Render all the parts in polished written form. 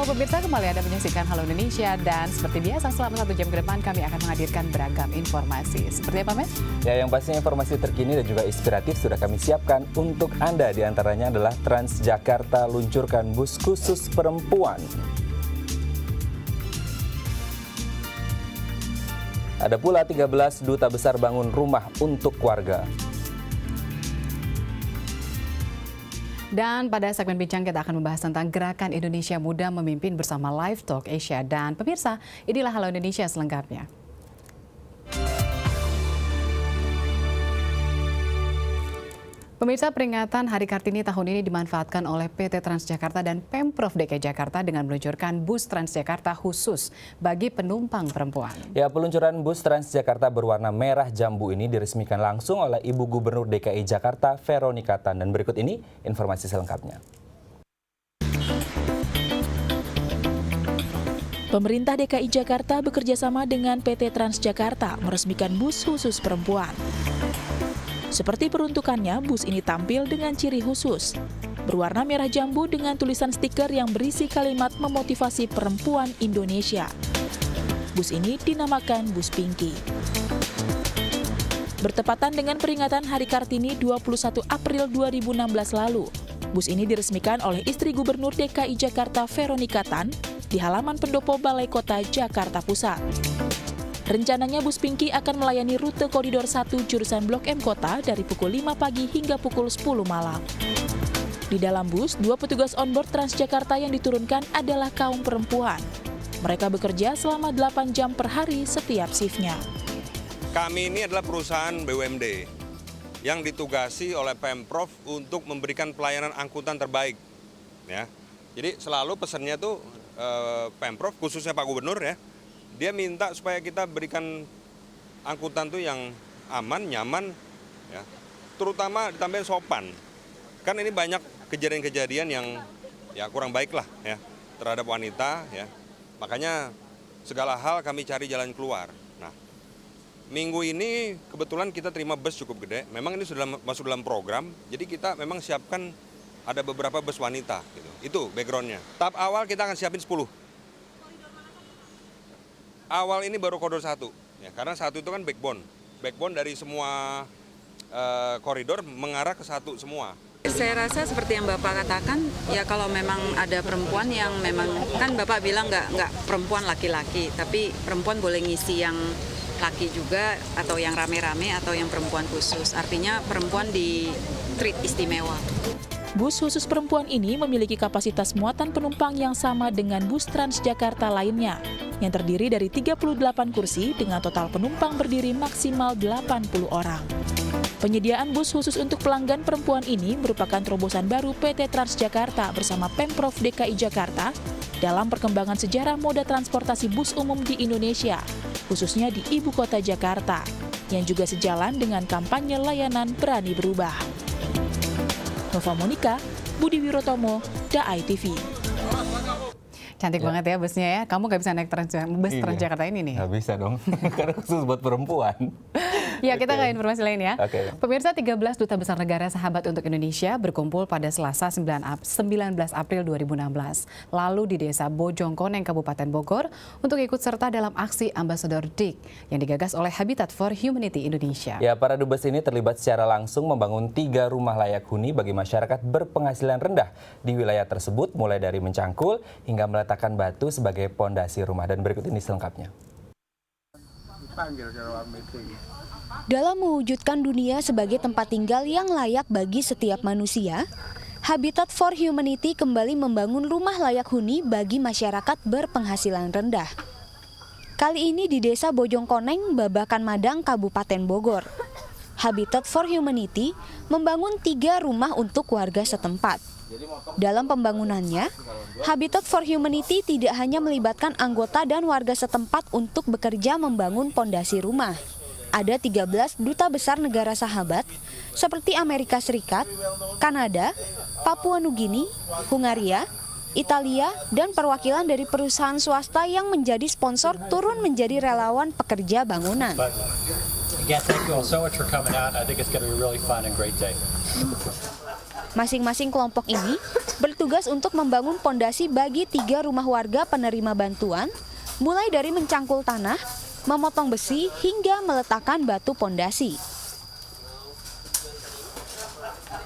pemirsa, kembali Anda menyaksikan Halo Indonesia dan seperti biasa selama 1 jam ke depan kami akan menghadirkan beragam informasi. Seperti apa, Mas? Ya, yang pastinya informasi terkini dan juga inspiratif sudah kami siapkan untuk Anda. Di antaranya adalah Transjakarta luncurkan bus khusus perempuan. Ada pula 13 duta besar bangun rumah untuk warga. Dan pada segmen bincang kita akan membahas tentang Gerakan Indonesia Muda Memimpin bersama Live Talk Asia. Dan pemirsa, inilah Halo Indonesia selengkapnya. Pemirsa, peringatan Hari Kartini tahun ini dimanfaatkan oleh PT Transjakarta dan Pemprov DKI Jakarta dengan meluncurkan bus Transjakarta khusus bagi penumpang perempuan. Ya, peluncuran bus Transjakarta berwarna merah jambu ini diresmikan langsung oleh Ibu Gubernur DKI Jakarta, Veronica Tan. Dan berikut ini informasi selengkapnya. Pemerintah DKI Jakarta bekerjasama dengan PT Transjakarta meresmikan bus khusus perempuan. Seperti peruntukannya, bus ini tampil dengan ciri khusus. Berwarna merah jambu dengan tulisan stiker yang berisi kalimat memotivasi perempuan Indonesia. Bus ini dinamakan Bus Pinky. Bertepatan dengan peringatan Hari Kartini 21 April 2016 lalu, bus ini diresmikan oleh istri Gubernur DKI Jakarta Veronica Tan di halaman pendopo Balai Kota Jakarta Pusat. Rencananya bus Pinky akan melayani rute koridor 1 jurusan Blok M Kota dari pukul 5 pagi hingga pukul 10 malam. Di dalam bus, 2 petugas onboard Transjakarta yang diturunkan adalah kaum perempuan. Mereka bekerja selama 8 jam per hari setiap shiftnya. Kami ini adalah perusahaan BUMD yang ditugasi oleh Pemprov untuk memberikan pelayanan angkutan terbaik. Ya. Jadi selalu pesannya tuh Pemprov, khususnya Pak Gubernur ya, dia minta supaya kita berikan angkutan tuh yang aman, nyaman, ya, terutama ditambahin sopan. Kan ini banyak kejadian-kejadian yang ya kurang baik lah ya terhadap wanita ya. Makanya segala hal kami cari jalan keluar. Nah, minggu ini kebetulan kita terima bus cukup gede. Memang ini sudah masuk dalam program. Jadi kita memang siapkan ada beberapa bus wanita. Gitu. Itu backgroundnya. Tahap awal kita akan siapin 10. Awal ini baru koridor 1, ya, karena 1 itu kan backbone dari semua koridor mengarah ke 1 semua. Saya rasa seperti yang Bapak katakan, ya kalau memang ada perempuan yang memang, kan Bapak bilang nggak perempuan laki-laki, tapi perempuan boleh ngisi yang laki juga, atau yang rame-rame, atau yang perempuan khusus. Artinya perempuan di treat istimewa. Bus khusus perempuan ini memiliki kapasitas muatan penumpang yang sama dengan bus Transjakarta lainnya, yang terdiri dari 38 kursi dengan total penumpang berdiri maksimal 80 orang. Penyediaan bus khusus untuk pelanggan perempuan ini merupakan terobosan baru PT Transjakarta bersama Pemprov DKI Jakarta dalam perkembangan sejarah moda transportasi bus umum di Indonesia, khususnya di Ibu Kota Jakarta, yang juga sejalan dengan kampanye layanan berani berubah. Nova Monika, Budi Wirotomo, DAI TV. Cantik banget ya busnya ya. Kamu nggak bisa naik bus Transjakarta ini nih? Nggak bisa dong, karena khusus buat perempuan. Ya, kita ke informasi lain ya. Pemirsa, 13 duta besar negara sahabat untuk Indonesia berkumpul pada Selasa 19 April 2016. Lalu di Desa Bojongkoneng, Kabupaten Bogor untuk ikut serta dalam aksi Ambassador DIK yang digagas oleh Habitat for Humanity Indonesia. Ya, para dubes ini terlibat secara langsung membangun 3 rumah layak huni bagi masyarakat berpenghasilan rendah di wilayah tersebut, mulai dari mencangkul hingga meletakkan batu sebagai pondasi rumah. Dan berikut ini selengkapnya. Dalam mewujudkan dunia sebagai tempat tinggal yang layak bagi setiap manusia, Habitat for Humanity kembali membangun rumah layak huni bagi masyarakat berpenghasilan rendah. Kali ini di Desa Bojongkoneng, Babakan Madang, Kabupaten Bogor. Habitat for Humanity membangun 3 rumah untuk warga setempat. Dalam pembangunannya, Habitat for Humanity tidak hanya melibatkan anggota dan warga setempat untuk bekerja membangun pondasi rumah. Ada 13 duta besar negara sahabat seperti Amerika Serikat, Kanada, Papua Nugini, Hungaria, Italia, dan perwakilan dari perusahaan swasta yang menjadi sponsor turun menjadi relawan pekerja bangunan. Masing-masing kelompok ini bertugas bertugas untuk membangun pondasi bagi 3 rumah warga penerima bantuan, mulai dari mencangkul tanah, memotong besi, hingga meletakkan batu pondasi.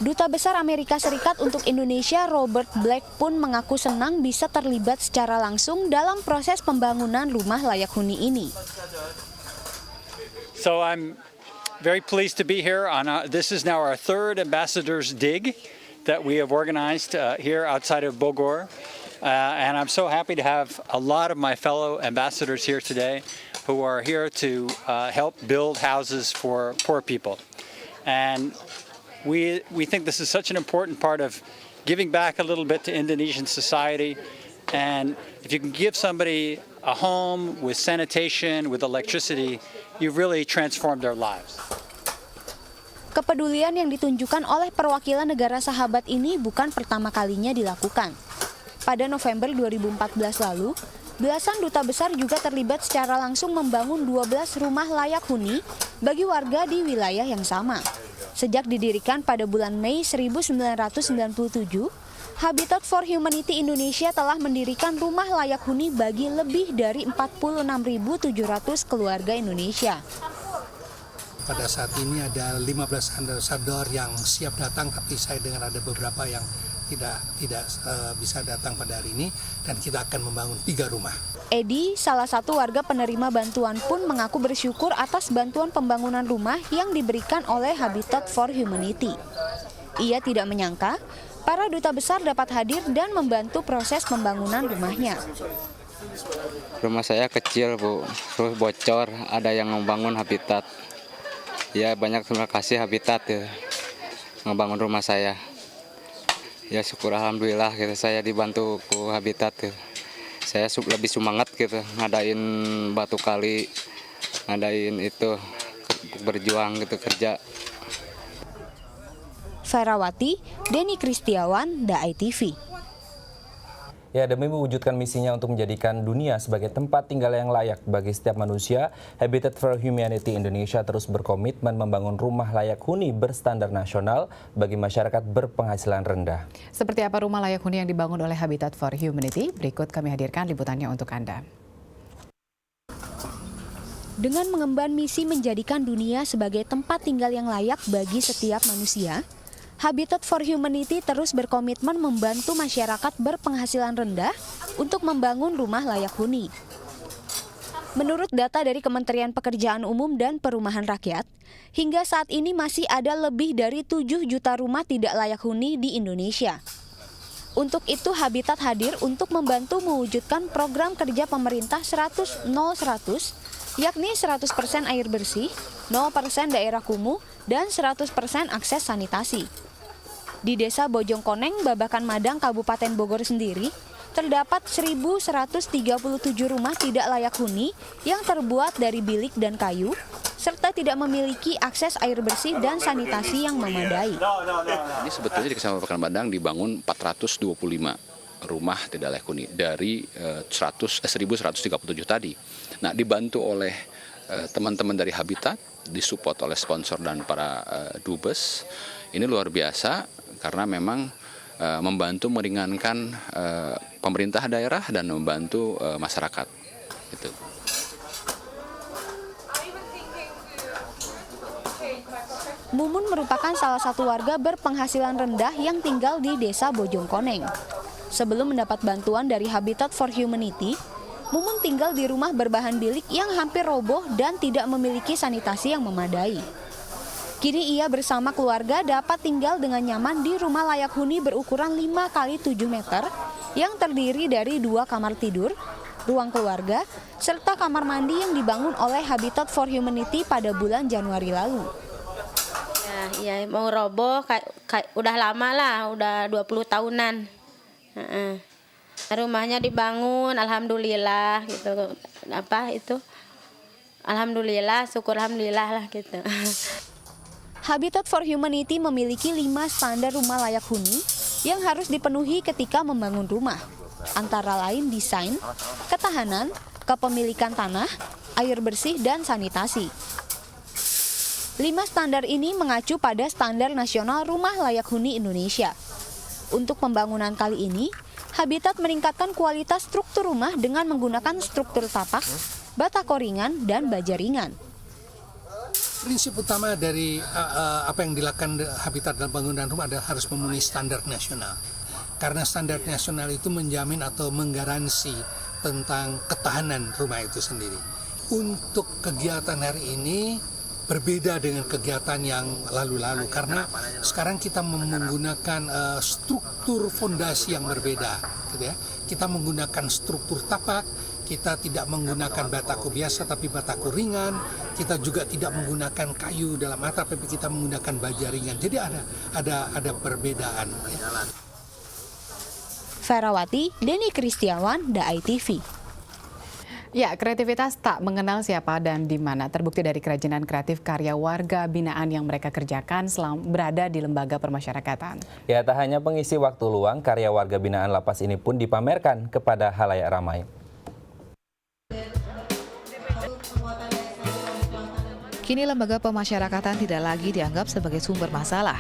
Duta Besar Amerika Serikat untuk Indonesia Robert Black pun mengaku senang bisa terlibat secara langsung dalam proses pembangunan rumah layak huni ini. So I'm very pleased to be here. This is now our 3rd Ambassador's Dig that we have organized here outside of Bogor. And I'm so happy to have a lot of my fellow ambassadors here today who are here to help build houses for poor people. And we think this is such an important part of giving back a little bit to Indonesian society. And if you can give somebody a home with sanitation, with electricity, you've really transformed their lives. Kepedulian yang ditunjukkan oleh perwakilan negara sahabat ini bukan pertama kalinya dilakukan. Pada November 2014 lalu, belasan duta besar juga terlibat secara langsung membangun 12 rumah layak huni bagi warga di wilayah yang sama. Sejak didirikan pada bulan Mei 1997, Habitat for Humanity Indonesia telah mendirikan rumah layak huni bagi lebih dari 46.700 keluarga Indonesia. Pada saat ini ada 15 ambasador yang siap datang, tapi saya dengar ada beberapa yang tidak bisa datang pada hari ini, dan kita akan membangun 3 rumah. Edi, salah satu warga penerima bantuan pun mengaku bersyukur atas bantuan pembangunan rumah yang diberikan oleh Habitat for Humanity. Ia tidak menyangka para duta besar dapat hadir dan membantu proses pembangunan rumahnya. Rumah saya kecil, Bu, terus bocor, ada yang membangun Habitat. Ya, banyak terima kasih Habitat ya, membangun rumah saya. Ya, syukur alhamdulillah gitu, saya dibantu ku Habitat gitu. Saya lebih semangat gitu, ngadain batu kali, ngadain itu, berjuang gitu, kerja. Ferawati, Denny Kristiawan, DAI TV. Ya, demi mewujudkan misinya untuk menjadikan dunia sebagai tempat tinggal yang layak bagi setiap manusia, Habitat for Humanity Indonesia terus berkomitmen membangun rumah layak huni berstandar nasional bagi masyarakat berpenghasilan rendah. Seperti apa rumah layak huni yang dibangun oleh Habitat for Humanity? Berikut kami hadirkan liputannya untuk Anda. Dengan mengemban misi menjadikan dunia sebagai tempat tinggal yang layak bagi setiap manusia, Habitat for Humanity terus berkomitmen membantu masyarakat berpenghasilan rendah untuk membangun rumah layak huni. Menurut data dari Kementerian Pekerjaan Umum dan Perumahan Rakyat, hingga saat ini masih ada lebih dari 7 juta rumah tidak layak huni di Indonesia. Untuk itu, Habitat hadir untuk membantu mewujudkan program kerja pemerintah 100-0-100, yakni 100% air bersih, 0% daerah kumuh, dan 100% akses sanitasi. Di Desa Bojongkoneng, Babakan Madang, Kabupaten Bogor sendiri, terdapat 1.137 rumah tidak layak huni yang terbuat dari bilik dan kayu, serta tidak memiliki akses air bersih dan sanitasi yang memadai. Ini sebetulnya di Kecamatan Babakan Madang dibangun 425 rumah tidak layak huni dari 1.137 tadi. Nah, dibantu oleh teman-teman dari Habitat, disupport oleh sponsor dan para dubes. Ini luar biasa karena memang membantu meringankan pemerintah daerah dan membantu masyarakat. Gitu. Mumun merupakan salah satu warga berpenghasilan rendah yang tinggal di Desa Bojongkoneng. Sebelum mendapat bantuan dari Habitat for Humanity, Mumun tinggal di rumah berbahan bilik yang hampir roboh dan tidak memiliki sanitasi yang memadai. Kini ia bersama keluarga dapat tinggal dengan nyaman di rumah layak huni berukuran 5x7 meter yang terdiri dari 2 kamar tidur, ruang keluarga, serta kamar mandi yang dibangun oleh Habitat for Humanity pada bulan Januari lalu. Ya mau roboh, udah lama lah, udah 20 tahunan. Rumahnya dibangun, alhamdulillah gitu. Alhamdulillah, syukur alhamdulillah lah gitu. Habitat for Humanity memiliki 5 standar rumah layak huni yang harus dipenuhi ketika membangun rumah. Antara lain desain, ketahanan, kepemilikan tanah, air bersih, dan sanitasi. 5 standar ini mengacu pada Standar Nasional Rumah Layak Huni Indonesia. Untuk pembangunan kali ini, Habitat meningkatkan kualitas struktur rumah dengan menggunakan struktur tapak, bata koringan, dan baja ringan. Prinsip utama dari apa yang dilakukan Habitat dalam bangunan rumah adalah harus memenuhi standar nasional. Karena standar nasional itu menjamin atau menggaransi tentang ketahanan rumah itu sendiri. Untuk kegiatan hari ini berbeda dengan kegiatan yang lalu-lalu karena sekarang kita menggunakan struktur fondasi yang berbeda, gitu ya. Kita menggunakan struktur tapak. Kita tidak menggunakan bataku biasa tapi bataku ringan. Kita juga tidak menggunakan kayu dalam atap tapi kita menggunakan baja ringan. Jadi ada perbedaan. Ferawati, Denny Kristiawan, DAI TV. Ya, kreativitas tak mengenal siapa dan di mana. Terbukti dari kerajinan kreatif karya warga binaan yang mereka kerjakan selama berada di lembaga permasyarakatan. Ya, tak hanya pengisi waktu luang, karya warga binaan lapas ini pun dipamerkan kepada halayak ramai. Kini lembaga pemasyarakatan tidak lagi dianggap sebagai sumber masalah.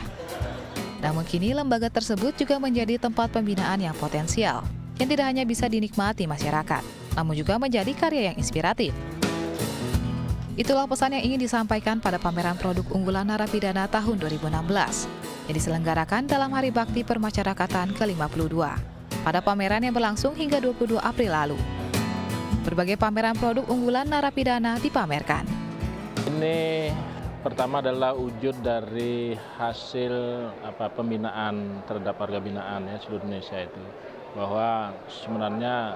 Namun kini lembaga tersebut juga menjadi tempat pembinaan yang potensial, yang tidak hanya bisa dinikmati masyarakat, namun juga menjadi karya yang inspiratif. Itulah pesan yang ingin disampaikan pada pameran produk unggulan narapidana tahun 2016, yang diselenggarakan dalam Hari Bakti Permasyarakatan ke-52, pada pameran yang berlangsung hingga 22 April lalu. Berbagai pameran produk unggulan narapidana dipamerkan. Ini pertama adalah wujud dari hasil pembinaan terhadap warga binaan ya seluruh Indonesia itu, bahwa sebenarnya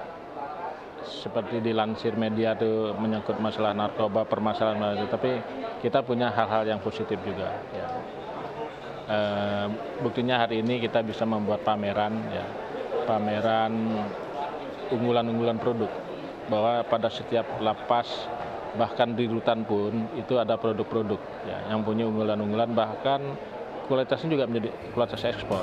seperti dilansir media itu menyangkut masalah narkoba, permasalahan itu, tapi kita punya hal-hal yang positif juga. Ya. Buktinya hari ini kita bisa membuat pameran, ya, pameran unggulan-unggulan produk, bahwa pada setiap lapas bahkan di rutan pun itu ada produk-produk ya, yang punya unggulan-unggulan, bahkan kualitasnya juga menjadi kualitas ekspor.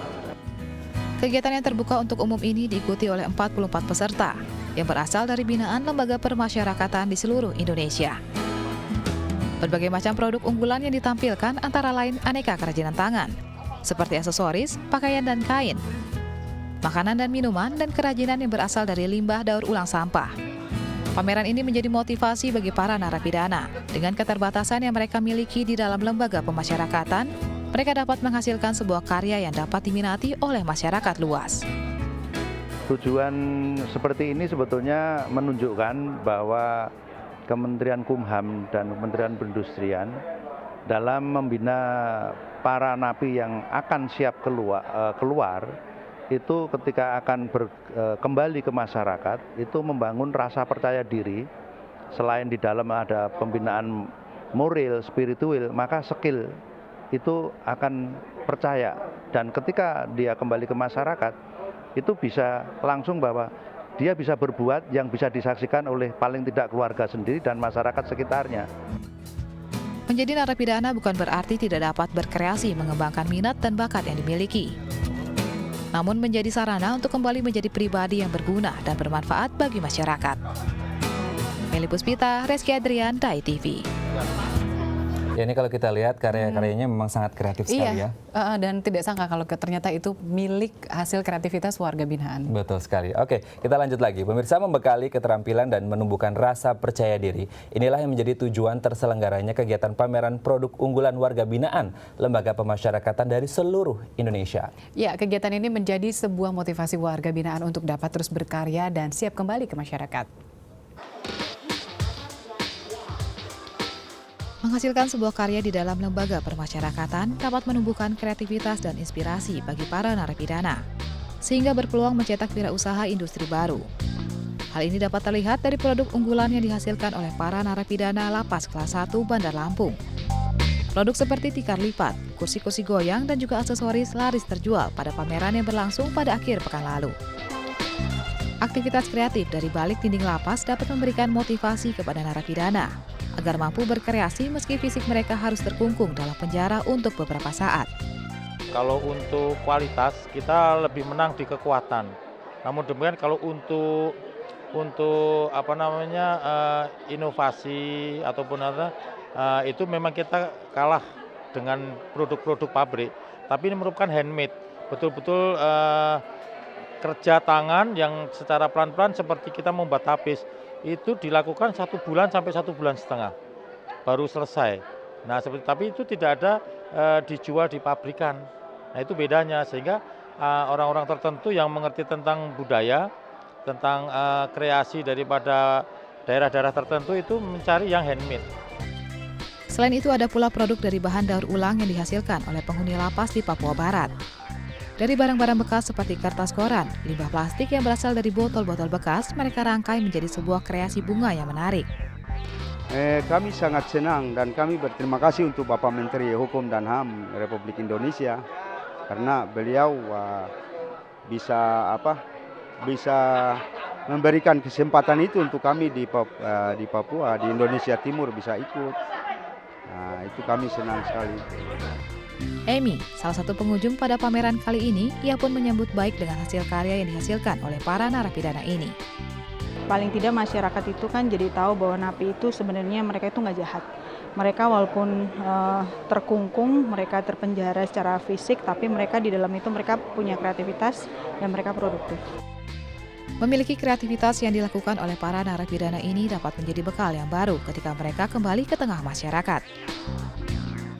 Kegiatan yang terbuka untuk umum ini diikuti oleh 44 peserta yang berasal dari binaan lembaga permasyarakatan di seluruh Indonesia. Berbagai macam produk unggulan yang ditampilkan antara lain aneka kerajinan tangan, seperti aksesoris, pakaian dan kain, makanan dan minuman, dan kerajinan yang berasal dari limbah daur ulang sampah. Pameran ini menjadi motivasi bagi para narapidana. Dengan keterbatasan yang mereka miliki di dalam lembaga pemasyarakatan, mereka dapat menghasilkan sebuah karya yang dapat diminati oleh masyarakat luas. Tujuan seperti ini sebetulnya menunjukkan bahwa Kementerian Kumham dan Kementerian Perindustrian dalam membina para napi yang akan siap keluar itu ketika akan kembali ke masyarakat itu membangun rasa percaya diri. Selain di dalam ada pembinaan moral, spiritual, maka skill itu akan percaya, dan ketika dia kembali ke masyarakat itu bisa langsung bahwa dia bisa berbuat yang bisa disaksikan oleh paling tidak keluarga sendiri dan masyarakat sekitarnya. Menjadi narapidana bukan berarti tidak dapat berkreasi, mengembangkan minat dan bakat yang dimiliki, namun menjadi sarana untuk kembali menjadi pribadi yang berguna dan bermanfaat bagi masyarakat. Meli Puspita, Reski Adrian, DAI TV. Ya, ini kalau kita lihat karya-karyanya memang sangat kreatif sekali ya. Dan tidak sangka kalau ternyata itu milik hasil kreativitas warga binaan. Betul sekali. Oke, kita lanjut lagi. Pemirsa, membekali keterampilan dan menumbuhkan rasa percaya diri. Inilah yang menjadi tujuan terselenggaranya kegiatan pameran produk unggulan warga binaan lembaga pemasyarakatan dari seluruh Indonesia. Ya, kegiatan ini menjadi sebuah motivasi warga binaan untuk dapat terus berkarya dan siap kembali ke masyarakat. Menghasilkan sebuah karya di dalam lembaga permasyarakatan dapat menumbuhkan kreativitas dan inspirasi bagi para narapidana, sehingga berpeluang mencetak wirausaha industri baru. Hal ini dapat terlihat dari produk unggulan yang dihasilkan oleh para narapidana Lapas Kelas 1 Bandar Lampung. Produk seperti tikar lipat, kursi-kursi goyang, dan juga aksesoris laris terjual pada pameran yang berlangsung pada akhir pekan lalu. Aktivitas kreatif dari balik dinding lapas dapat memberikan motivasi kepada narapidana agar mampu berkreasi meski fisik mereka harus terkungkung dalam penjara untuk beberapa saat. Kalau untuk kualitas kita lebih menang di kekuatan. Namun demikian kalau untuk inovasi ataupun itu memang kita kalah dengan produk-produk pabrik. Tapi ini merupakan handmade. betul-betul kerja tangan yang secara pelan-pelan seperti kita membuat tapis. Itu dilakukan 1 bulan sampai 1,5 bulan baru selesai. Nah, tapi itu tidak ada dijual di pabrikan. Nah, itu bedanya, sehingga orang-orang tertentu yang mengerti tentang budaya, tentang kreasi daripada daerah-daerah tertentu itu mencari yang handmade. Selain itu ada pula produk dari bahan daur ulang yang dihasilkan oleh penghuni lapas di Papua Barat. Dari barang-barang bekas seperti kertas koran, limbah plastik yang berasal dari botol-botol bekas, mereka rangkai menjadi sebuah kreasi bunga yang menarik. Kami sangat senang dan kami berterima kasih untuk Bapak Menteri Hukum dan HAM Republik Indonesia karena beliau bisa memberikan kesempatan itu untuk kami di Papua, di Indonesia Timur bisa ikut. Nah, itu kami senang sekali. Amy, salah satu pengunjung pada pameran kali ini, ia pun menyambut baik dengan hasil karya yang dihasilkan oleh para narapidana ini. Paling tidak masyarakat itu kan jadi tahu bahwa napi itu sebenarnya mereka itu nggak jahat. Mereka walaupun terkungkung, mereka terpenjara secara fisik, tapi mereka di dalam itu mereka punya kreativitas dan mereka produktif. Memiliki kreativitas yang dilakukan oleh para narapidana ini dapat menjadi bekal yang baru ketika mereka kembali ke tengah masyarakat.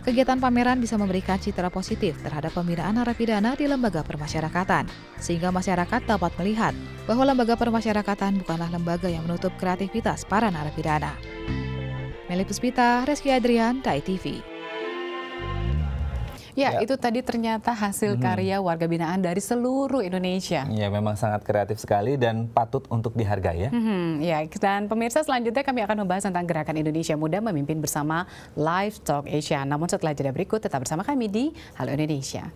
Kegiatan pameran bisa memberikan citra positif terhadap pembinaan narapidana di lembaga permasyarakatan, sehingga masyarakat dapat melihat bahwa lembaga permasyarakatan bukanlah lembaga yang menutup kreativitas para narapidana. Meli Puspita, Reski Adrian, DAI TV. Ya, itu tadi ternyata hasil karya warga binaan dari seluruh Indonesia. Ya, memang sangat kreatif sekali dan patut untuk dihargai ya. Ya, dan pemirsa selanjutnya kami akan membahas tentang Gerakan Indonesia Muda Memimpin bersama Live Talk Asia. Namun setelah jeda berikut, tetap bersama kami di Halo Indonesia.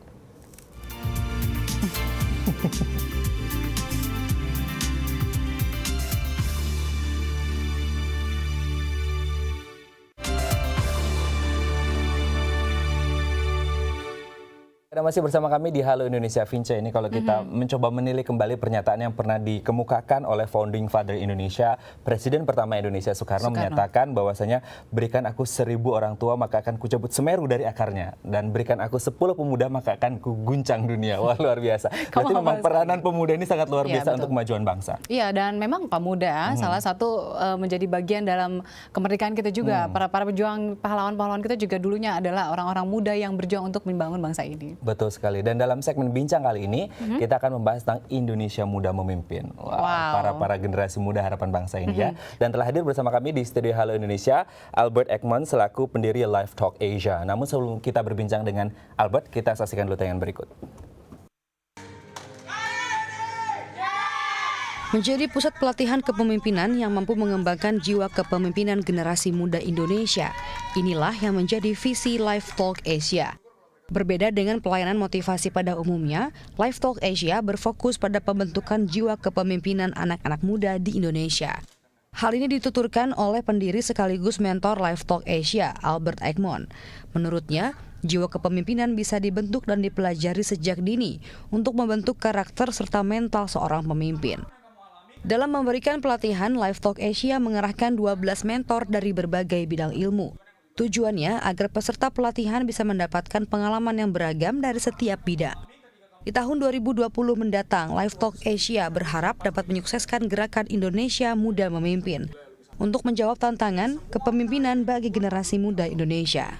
Anda masih bersama kami di Halo Indonesia. Vince, ini kalau kita mencoba menilik kembali pernyataan yang pernah dikemukakan oleh Founding Father Indonesia, Presiden pertama Indonesia Soekarno menyatakan bahwasanya berikan aku 1000 orang tua maka akan kucabut Semeru dari akarnya, dan berikan aku 10 pemuda maka akan kuguncang dunia. Wah, luar biasa. Berarti memang peranan pemuda ini sangat luar biasa untuk kemajuan bangsa. Iya, dan memang pemuda salah satu menjadi bagian dalam kemerdekaan kita juga. Para pejuang pahlawan-pahlawan kita juga dulunya adalah orang-orang muda yang berjuang untuk membangun bangsa ini. Betul sekali. Dan dalam segmen bincang kali ini kita akan membahas tentang Indonesia Muda Memimpin. Para generasi muda harapan bangsa ini ya. Dan telah hadir bersama kami di studio Halo Indonesia Albert Eggman selaku pendiri Live Talk Asia. Namun sebelum kita berbincang dengan Albert, kita saksikan dulu tayangan berikut. Menjadi pusat pelatihan kepemimpinan yang mampu mengembangkan jiwa kepemimpinan generasi muda Indonesia, inilah yang menjadi visi Live Talk Asia. Berbeda dengan pelayanan motivasi pada umumnya, Live Talk Asia berfokus pada pembentukan jiwa kepemimpinan anak-anak muda di Indonesia. Hal ini dituturkan oleh pendiri sekaligus mentor Live Talk Asia, Albert Eggman. Menurutnya, jiwa kepemimpinan bisa dibentuk dan dipelajari sejak dini untuk membentuk karakter serta mental seorang pemimpin. Dalam memberikan pelatihan, Live Talk Asia mengerahkan 12 mentor dari berbagai bidang ilmu. Tujuannya agar peserta pelatihan bisa mendapatkan pengalaman yang beragam dari setiap bidang. Di tahun 2020 mendatang, Live Talk Asia berharap dapat menyukseskan Gerakan Indonesia Muda Memimpin untuk menjawab tantangan kepemimpinan bagi generasi muda Indonesia.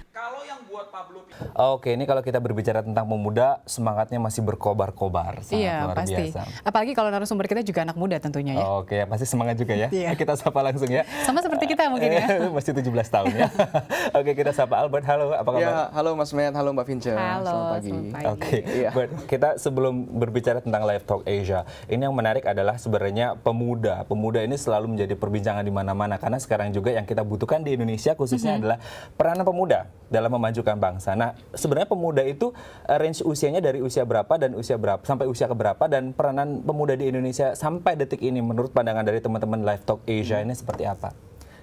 Oke, ini kalau kita berbicara tentang pemuda, semangatnya masih berkobar-kobar. Iya, luar pasti. Biasa. Apalagi kalau narasumber kita juga anak muda tentunya ya. Oke, pasti semangat juga ya. Kita sapa langsung ya. Sama seperti kita mungkin ya. Masih 17 tahun ya. Oke, kita sapa Albert. Halo, apa kabar? Ya, halo Mas Met, halo Mbak Vince. Halo, selamat pagi. Oke, kita sebelum berbicara tentang Live Talk Asia, ini yang menarik adalah sebenarnya pemuda. Pemuda ini selalu menjadi perbincangan di mana-mana karena sekarang juga yang kita butuhkan di Indonesia khususnya adalah peranan pemuda dalam memajukan bangsa. Nah, sebenarnya pemuda itu range usianya dari usia berapa dan usia berapa sampai usia keberapa, dan peranan pemuda di Indonesia sampai detik ini menurut pandangan dari teman-teman Live Talk Asia ini seperti apa?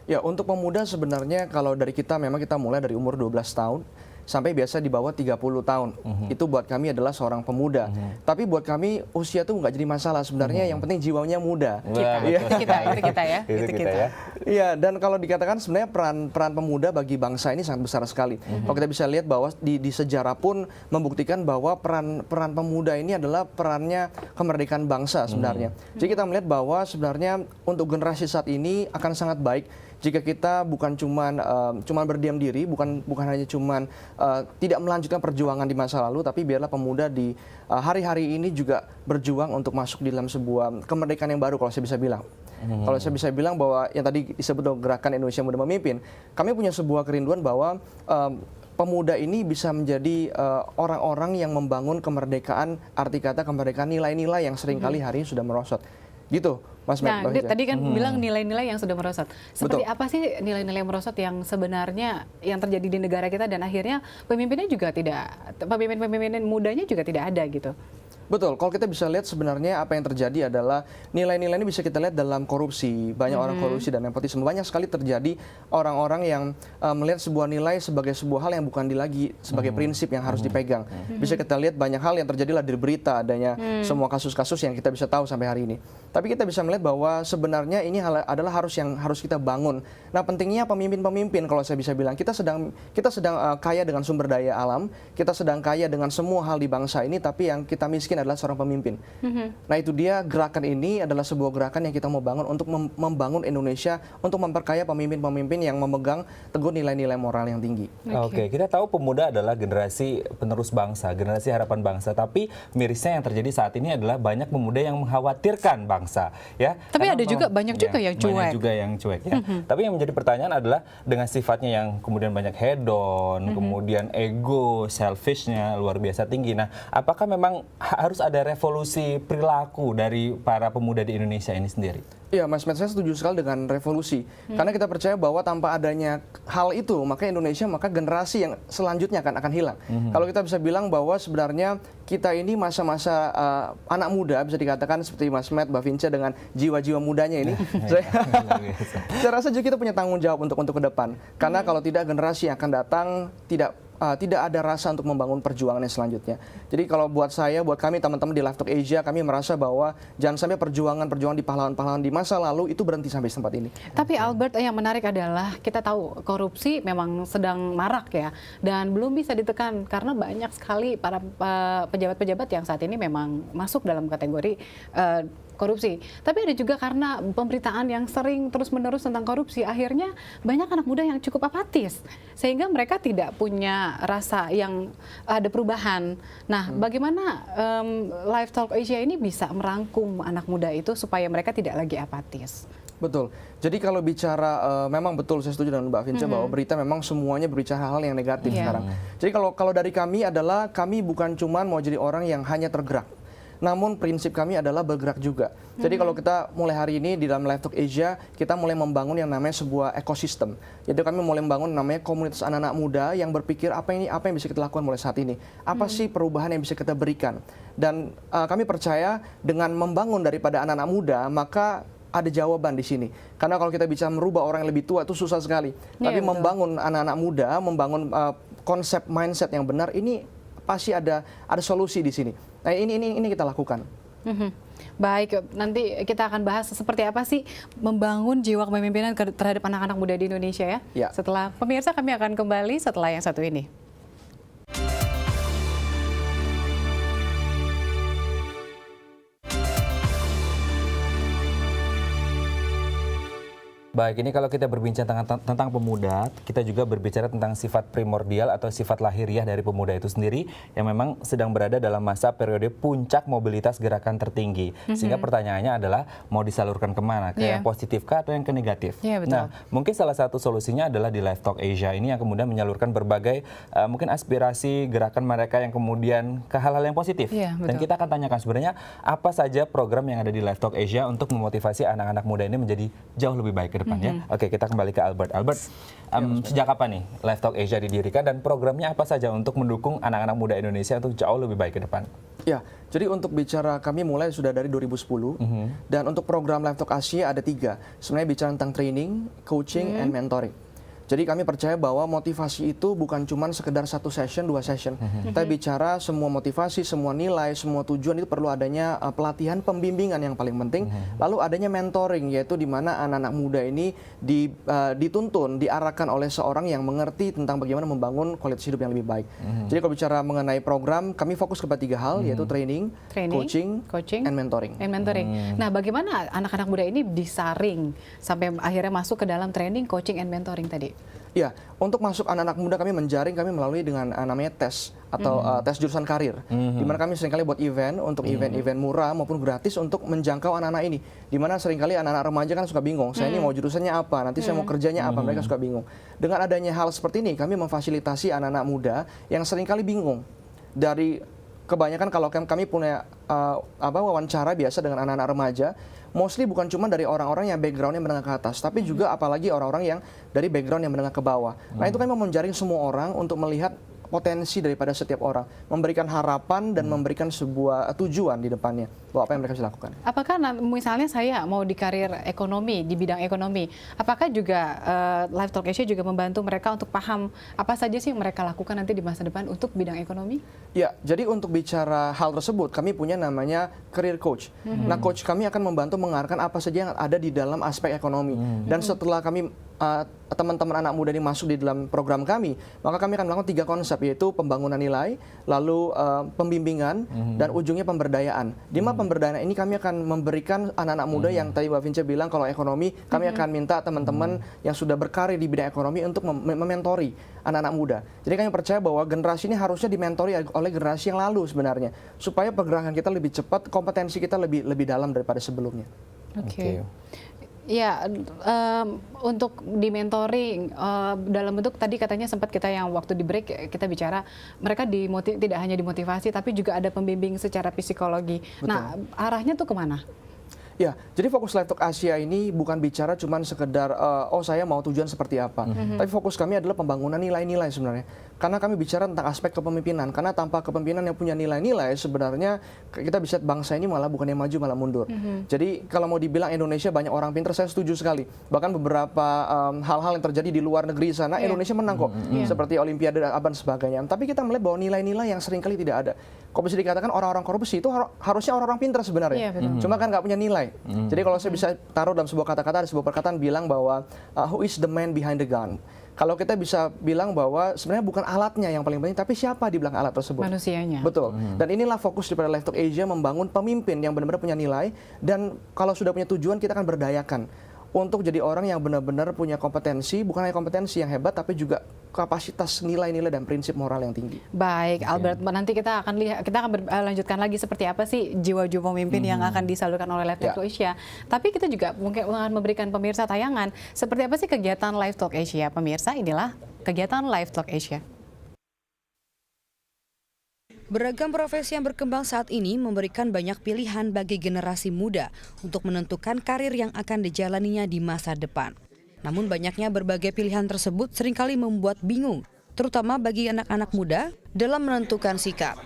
Ya, untuk pemuda sebenarnya kalau dari kita memang kita mulai dari umur 12 tahun sampai biasa di bawah 30 tahun. Itu buat kami adalah seorang pemuda. Tapi buat kami usia tuh nggak jadi masalah sebenarnya, yang penting jiwanya muda. Itu kita ya. Iya, dan kalau dikatakan sebenarnya peran pemuda bagi bangsa ini sangat besar sekali. Kalau kita bisa lihat bahwa di sejarah pun membuktikan bahwa peran pemuda ini adalah perannya kemerdekaan bangsa sebenarnya. Jadi kita melihat bahwa sebenarnya untuk generasi saat ini akan sangat baik jika kita bukan cuman berdiam diri, bukan hanya cuman tidak melanjutkan perjuangan di masa lalu, tapi biarlah pemuda di hari-hari ini juga berjuang untuk masuk di dalam sebuah kemerdekaan yang baru, kalau saya bisa bilang. Kalau saya bisa bilang bahwa yang tadi disebut gerakan Indonesia Muda Memimpin, kami punya sebuah kerinduan bahwa pemuda ini bisa menjadi orang-orang yang membangun kemerdekaan, arti kata kemerdekaan nilai-nilai yang seringkali hari ini sudah merosot. Gitu, Mas Matt. Nah, tadi kan bilang nilai-nilai yang sudah merosot. Seperti apa sih nilai-nilai merosot yang sebenarnya yang terjadi di negara kita dan akhirnya pemimpinnya juga tidak, pemimpin mudanya juga tidak ada gitu? Betul, kalau kita bisa lihat sebenarnya apa yang terjadi adalah nilai-nilai ini bisa kita lihat dalam korupsi, banyak orang korupsi dan nepotisme. Banyak sekali terjadi orang-orang yang melihat sebuah nilai sebagai sebuah hal yang bukan lagi sebagai prinsip yang harus dipegang. Bisa kita lihat banyak hal yang terjadilah di berita, adanya semua kasus-kasus yang kita bisa tahu sampai hari ini. Tapi kita bisa melihat bahwa sebenarnya ini adalah yang harus kita bangun. Nah, pentingnya pemimpin-pemimpin, kalau saya bisa bilang, kita sedang kaya dengan sumber daya alam, kita sedang kaya dengan semua hal di bangsa ini, tapi yang kita miskin adalah seorang pemimpin. Nah, itu dia, gerakan ini adalah sebuah gerakan yang kita mau bangun untuk membangun Indonesia, untuk memperkaya pemimpin-pemimpin yang memegang teguh nilai-nilai moral yang tinggi. Oke, kita tahu pemuda adalah generasi penerus bangsa, generasi harapan bangsa, tapi mirisnya yang terjadi saat ini adalah banyak pemuda yang mengkhawatirkan bangsa, ya. Tapi ada juga banyak juga yang cuek. Banyak juga yang cuek, ya. Tapi yang menjadi pertanyaan adalah dengan sifatnya yang kemudian banyak hedon, kemudian ego, selfishnya luar biasa tinggi. Nah, apakah memang harus ada revolusi perilaku dari para pemuda di Indonesia ini sendiri? Iya, Mas Matt, saya setuju sekali dengan revolusi. Karena kita percaya bahwa tanpa adanya hal itu, maka Indonesia, maka generasi yang selanjutnya akan hilang. Kalau kita bisa bilang bahwa sebenarnya kita ini masa-masa anak muda, bisa dikatakan seperti Mas Matt, Mbak Vince dengan jiwa-jiwa mudanya ini, saya rasa juga kita punya tanggung jawab untuk ke depan. Karena kalau tidak, generasi yang akan datang tidak ada rasa untuk membangun perjuangan yang selanjutnya. Jadi kalau buat saya, buat kami teman-teman di Live Talk Asia, kami merasa bahwa jangan sampai perjuangan di pahlawan-pahlawan di masa lalu itu berhenti sampai tempat ini. Tapi Albert, yang menarik adalah kita tahu korupsi memang sedang marak ya, dan belum bisa ditekan karena banyak sekali para pejabat-pejabat yang saat ini memang masuk dalam kategori korupsi. Tapi ada juga karena pemberitaan yang sering terus-menerus tentang korupsi, akhirnya banyak anak muda yang cukup apatis, sehingga mereka tidak punya rasa yang ada perubahan. Nah, bagaimana Live Talk Asia ini bisa merangkum anak muda itu supaya mereka tidak lagi apatis? Betul. Jadi kalau bicara, memang betul, saya setuju dengan Mbak Vince bahwa berita memang semuanya berbicara hal yang negatif sekarang. Jadi kalau dari kami adalah, kami bukan cuma mau jadi orang yang hanya tergerak, namun prinsip kami adalah bergerak juga. Jadi kalau kita mulai hari ini di dalam Live Talk Asia, kita mulai membangun yang namanya sebuah ekosistem. Jadi kami mulai membangun namanya komunitas anak-anak muda yang berpikir apa yang bisa kita lakukan mulai saat ini. Apa sih perubahan yang bisa kita berikan. Dan kami percaya dengan membangun daripada anak-anak muda, maka ada jawaban di sini. Karena kalau kita bisa merubah orang yang lebih tua itu susah sekali. Tapi membangun anak-anak muda, membangun konsep mindset yang benar, ini pasti ada solusi di sini. Nah, ini kita lakukan. Baik, nanti kita akan bahas seperti apa sih membangun jiwa kepemimpinan terhadap anak-anak muda di Indonesia ya. Setelah pemirsa, kami akan kembali setelah yang satu ini. Baik, ini kalau kita berbincang tentang pemuda, kita juga berbicara tentang sifat primordial atau sifat lahiriah dari pemuda itu sendiri yang memang sedang berada dalam masa periode puncak mobilitas gerakan tertinggi. Sehingga pertanyaannya adalah mau disalurkan kemana? Ke yang positifkah atau yang ke negatif? Nah, mungkin salah satu solusinya adalah di Live Talk Asia ini yang kemudian menyalurkan berbagai mungkin aspirasi gerakan mereka yang kemudian ke hal-hal yang positif. Dan kita akan tanyakan sebenarnya apa saja program yang ada di Live Talk Asia untuk memotivasi anak-anak muda ini menjadi jauh lebih baik ke depan. Oke, kita kembali ke Albert. Albert, sejak kapan nih Live Talk Asia didirikan dan programnya apa saja untuk mendukung anak-anak muda Indonesia untuk jauh lebih baik ke depan? Ya, jadi untuk bicara kami mulai sudah dari 2010 dan untuk program Live Talk Asia ada 3. Sebenarnya bicara tentang training, coaching, and mentoring. Jadi kami percaya bahwa motivasi itu bukan cuma sekedar 1 session, 2 session. Kita bicara semua motivasi, semua nilai, semua tujuan itu perlu adanya pelatihan pembimbingan yang paling penting. Lalu adanya mentoring, yaitu di mana anak-anak muda ini dituntun, diarahkan oleh seorang yang mengerti tentang bagaimana membangun kualitas hidup yang lebih baik. Jadi kalau bicara mengenai program, kami fokus kepada 3 hal, yaitu training, coaching, and mentoring. Nah, bagaimana anak-anak muda ini disaring sampai akhirnya masuk ke dalam training, coaching, and mentoring tadi? Ya, untuk masuk anak-anak muda kami menjaring, kami melalui dengan namanya tes atau tes jurusan karir. Di mana kami seringkali buat event untuk event-event murah maupun gratis untuk menjangkau anak-anak ini. Di mana seringkali anak-anak remaja kan suka bingung, saya ini mau jurusannya apa, nanti saya mau kerjanya apa, mereka suka bingung. Dengan adanya hal seperti ini, kami memfasilitasi anak-anak muda yang seringkali bingung. Dari kebanyakan kalau kami punya wawancara biasa dengan anak-anak remaja, mostly bukan cuma dari orang-orang yang backgroundnya menengah ke atas, tapi juga apalagi orang-orang yang dari background yang menengah ke bawah. Nah itu kan menjaring semua orang untuk melihat potensi daripada setiap orang, memberikan harapan dan memberikan sebuah tujuan di depannya bahwa apa yang mereka bisa lakukan. Apakah misalnya saya mau di karir ekonomi, di bidang ekonomi, apakah juga Live Talk Asia juga membantu mereka untuk paham apa saja sih yang mereka lakukan nanti di masa depan untuk bidang ekonomi? Ya, jadi untuk bicara hal tersebut, kami punya namanya career coach. Nah, coach kami akan membantu mengarahkan apa saja yang ada di dalam aspek ekonomi. Dan setelah kami teman-teman anak muda ini masuk di dalam program kami, maka kami akan melakukan 3 konsep, yaitu pembangunan nilai, lalu pembimbingan, dan ujungnya pemberdayaan. Di mana pemberdayaan ini kami akan memberikan anak-anak muda yang tadi Mbak Vince bilang kalau ekonomi, kami akan minta teman-teman yang sudah berkarir di bidang ekonomi untuk mementori anak-anak muda. Jadi kami percaya bahwa generasi ini harusnya dimentori oleh generasi yang lalu sebenarnya, supaya pergerakan kita lebih cepat, kompetensi kita lebih dalam daripada sebelumnya. Oke. Ya, untuk di-mentoring dalam bentuk tadi katanya sempat kita yang waktu di break kita bicara mereka tidak hanya dimotivasi tapi juga ada pembimbing secara psikologi. Betul. Nah, arahnya tuh kemana? Ya, jadi fokus Live Talk Asia ini bukan bicara cuma sekedar saya mau tujuan seperti apa. Tapi fokus kami adalah pembangunan nilai-nilai sebenarnya. Karena kami bicara tentang aspek kepemimpinan. Karena tanpa kepemimpinan yang punya nilai-nilai sebenarnya kita bisa bangsa ini malah bukan yang maju malah mundur. Jadi kalau mau dibilang Indonesia banyak orang pintar, saya setuju sekali. Bahkan beberapa hal-hal yang terjadi di luar negeri sana, Indonesia menang kok. Seperti Olimpiade dan sebagainya. Tapi kita melihat bahwa nilai-nilai yang seringkali tidak ada. Kok bisa dikatakan orang-orang korupsi itu harusnya orang-orang pintar sebenarnya. Cuma kan nggak punya nilai. Jadi kalau saya bisa taruh dalam sebuah kata-kata, ada sebuah perkataan bilang bahwa who is the man behind the gun. Kalau kita bisa bilang bahwa sebenarnya bukan alatnya yang paling penting, tapi siapa di belakang alat tersebut. Manusianya. Betul. Dan inilah fokus daripada Live Talk Asia, membangun pemimpin yang benar-benar punya nilai, dan kalau sudah punya tujuan kita akan berdayakan untuk jadi orang yang benar-benar punya kompetensi, bukan hanya kompetensi yang hebat, tapi juga kapasitas nilai-nilai dan prinsip moral yang tinggi. Baik, Albert, nanti kita akan lanjutkan lagi seperti apa sih jiwa-jiwa pemimpin yang akan disalurkan oleh Live Talk Asia. Tapi kita juga mungkin akan memberikan pemirsa tayangan seperti apa sih kegiatan Live Talk Asia. Pemirsa, inilah kegiatan Live Talk Asia. Beragam profesi yang berkembang saat ini memberikan banyak pilihan bagi generasi muda untuk menentukan karir yang akan dijalaninya di masa depan. Namun banyaknya berbagai pilihan tersebut seringkali membuat bingung, terutama bagi anak-anak muda dalam menentukan sikap.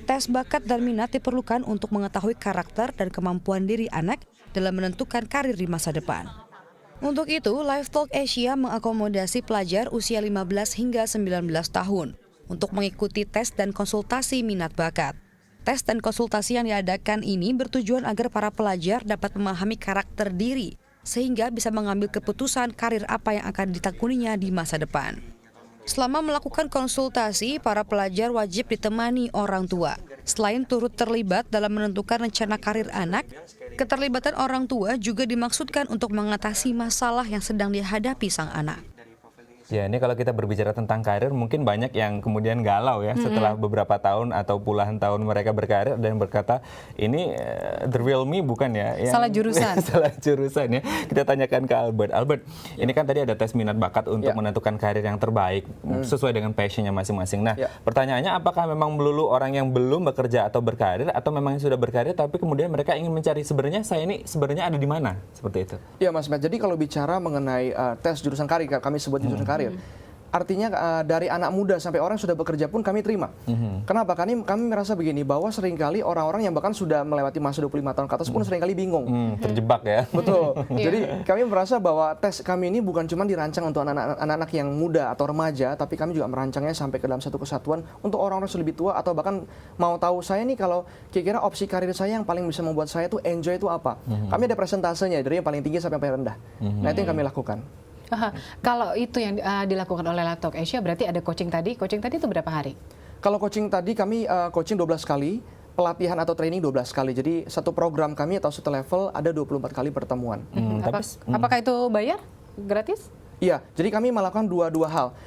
Tes bakat dan minat diperlukan untuk mengetahui karakter dan kemampuan diri anak dalam menentukan karir di masa depan. Untuk itu, Live Talk Asia mengakomodasi pelajar usia 15 hingga 19 tahun. Untuk mengikuti tes dan konsultasi minat bakat. Tes dan konsultasi yang diadakan ini bertujuan agar para pelajar dapat memahami karakter diri, sehingga bisa mengambil keputusan karir apa yang akan ditekuninya di masa depan. Selama melakukan konsultasi, para pelajar wajib ditemani orang tua. Selain turut terlibat dalam menentukan rencana karir anak, keterlibatan orang tua juga dimaksudkan untuk mengatasi masalah yang sedang dihadapi sang anak. Ya, ini kalau kita berbicara tentang karir, mungkin banyak yang kemudian galau ya setelah beberapa tahun atau puluhan tahun mereka berkarir dan berkata, ini the real me bukan ya? Salah jurusan. Salah jurusan ya. Kita tanyakan ke Albert. Albert, ini kan tadi ada tes minat bakat untuk menentukan karir yang terbaik sesuai dengan passionnya masing-masing. Nah, pertanyaannya apakah memang melulu orang yang belum bekerja atau berkarir atau memang yang sudah berkarir tapi kemudian mereka ingin mencari sebenarnya saya ini sebenarnya ada di mana? Seperti itu. Ya Mas Matt, jadi kalau bicara mengenai tes jurusan karir, kami sebut jurusan karir, artinya dari anak muda sampai orang yang sudah bekerja pun kami terima. Kenapa? Kami merasa begini, bahwa seringkali orang-orang yang bahkan sudah melewati masa 25 tahun ke atas pun seringkali bingung. Terjebak ya. Betul. Jadi kami merasa bahwa tes kami ini bukan cuma dirancang untuk anak-anak yang muda atau remaja, tapi kami juga merancangnya sampai ke dalam satu kesatuan untuk orang-orang yang lebih tua, atau bahkan mau tahu saya nih kalau kira-kira opsi karir saya yang paling bisa membuat saya tuh enjoy itu apa. Kami ada presentasenya dari yang paling tinggi sampai yang paling rendah. Nah itu yang kami lakukan. Kalau itu yang dilakukan oleh Live Talk Asia, berarti ada coaching tadi. Coaching tadi itu berapa hari? Kalau coaching tadi kami coaching 12 kali, pelatihan atau training 12 kali. Jadi satu program kami atau satu level ada 24 kali pertemuan. Apakah itu bayar? Gratis? Iya, jadi kami melakukan dua hal.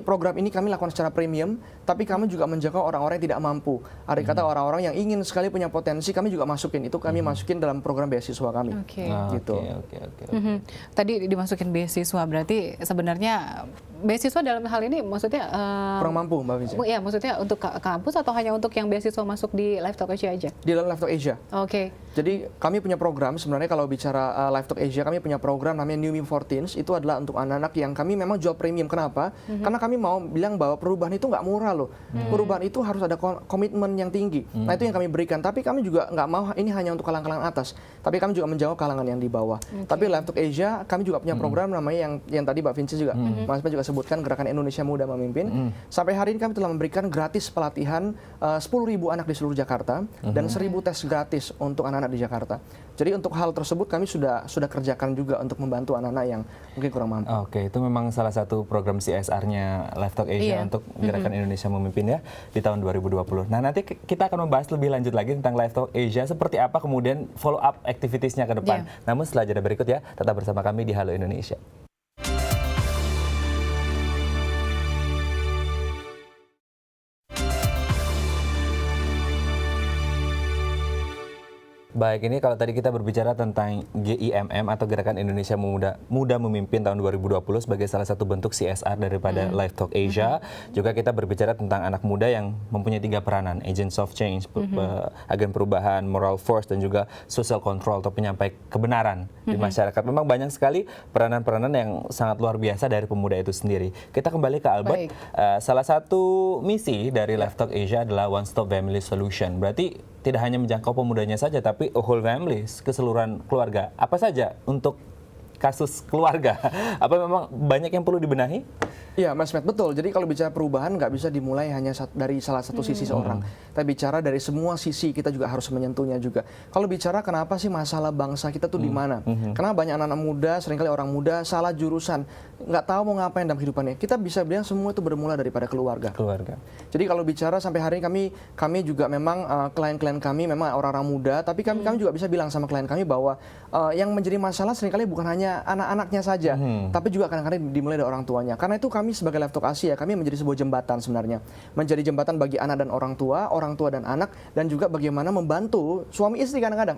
Program ini kami lakukan secara premium, tapi kami juga menjaga orang-orang yang tidak mampu. Ada kata orang-orang yang ingin sekali punya potensi, kami juga masukin. Itu kami masukin dalam program beasiswa kami. Gitu. Tadi dimasukin beasiswa, berarti sebenarnya beasiswa dalam hal ini maksudnya kurang mampu, Mbak Vinci. Iya, maksudnya untuk kampus atau hanya untuk yang beasiswa masuk di Live Talk Asia aja? Di dalam Live Talk Asia. Jadi kami punya program, sebenarnya kalau bicara Live Talk Asia, kami punya program namanya New Me for Teens. Itu adalah untuk anak-anak yang kami memang jual premium. Kenapa? Karena kami mau bilang bahwa perubahan itu nggak murah loh. Perubahan itu harus ada komitmen yang tinggi. Nah itu yang kami berikan. Tapi kami juga nggak mau ini hanya untuk kalangan-kalangan atas. Tapi kami juga menjawab kalangan yang di bawah. Tapi Live Talk Asia, kami juga punya program namanya yang tadi Mbak Vinci juga, Mas juga sebutkan, Gerakan Indonesia Muda Memimpin. Sampai hari ini kami telah memberikan gratis pelatihan 10.000 anak di seluruh Jakarta dan 1.000 tes gratis untuk anak-anak di Jakarta. Jadi untuk hal tersebut kami sudah kerjakan juga untuk membantu anak-anak yang mungkin kurang mampu. Oke, itu memang salah satu program CSR-nya Live Talk Asia untuk Gerakan Indonesia Memimpin ya di tahun 2020. Nah, nanti kita akan membahas lebih lanjut lagi tentang Live Talk Asia, seperti apa kemudian follow up activities-nya ke depan. Namun setelah jeda berikut ya, tetap bersama kami di Halo Indonesia. Baik, ini kalau tadi kita berbicara tentang GIMM atau Gerakan Indonesia Muda Memimpin tahun 2020 sebagai salah satu bentuk CSR daripada Live Talk Asia, juga kita berbicara tentang anak muda yang mempunyai 3 peranan, agents of change, agen perubahan, moral force, dan juga social control atau penyampai kebenaran di masyarakat. Memang banyak sekali peranan-peranan yang sangat luar biasa dari pemuda itu sendiri. Kita kembali ke Albert. Salah satu misi dari Live Talk Asia adalah One Stop Family Solution. Berarti tidak hanya menjangkau pemudanya saja, tapi a whole family, keseluruhan keluarga. Apa saja untuk kasus keluarga? Apa memang banyak yang perlu dibenahi? Iya, Mas Matt, betul. Jadi kalau bicara perubahan nggak bisa dimulai hanya dari salah satu sisi seorang. Tapi bicara dari semua sisi, kita juga harus menyentuhnya juga. Kalau bicara kenapa sih masalah bangsa kita tuh di mana? Karena banyak anak-anak muda, seringkali orang muda salah jurusan, nggak tahu mau ngapain dalam kehidupannya. Kita bisa bilang semua itu bermula daripada keluarga. Jadi kalau bicara sampai hari ini kami juga memang klien-klien kami memang orang-orang muda, tapi kami juga bisa bilang sama klien kami bahwa yang menjadi masalah seringkali bukan hanya anak-anaknya saja, tapi juga kadang-kadang dimulai dari orang tuanya. Karena itu kami sebagai Live Talk Asia, kami menjadi sebuah jembatan sebenarnya. Menjadi jembatan bagi anak dan orang tua dan anak, dan juga bagaimana membantu suami istri kadang-kadang.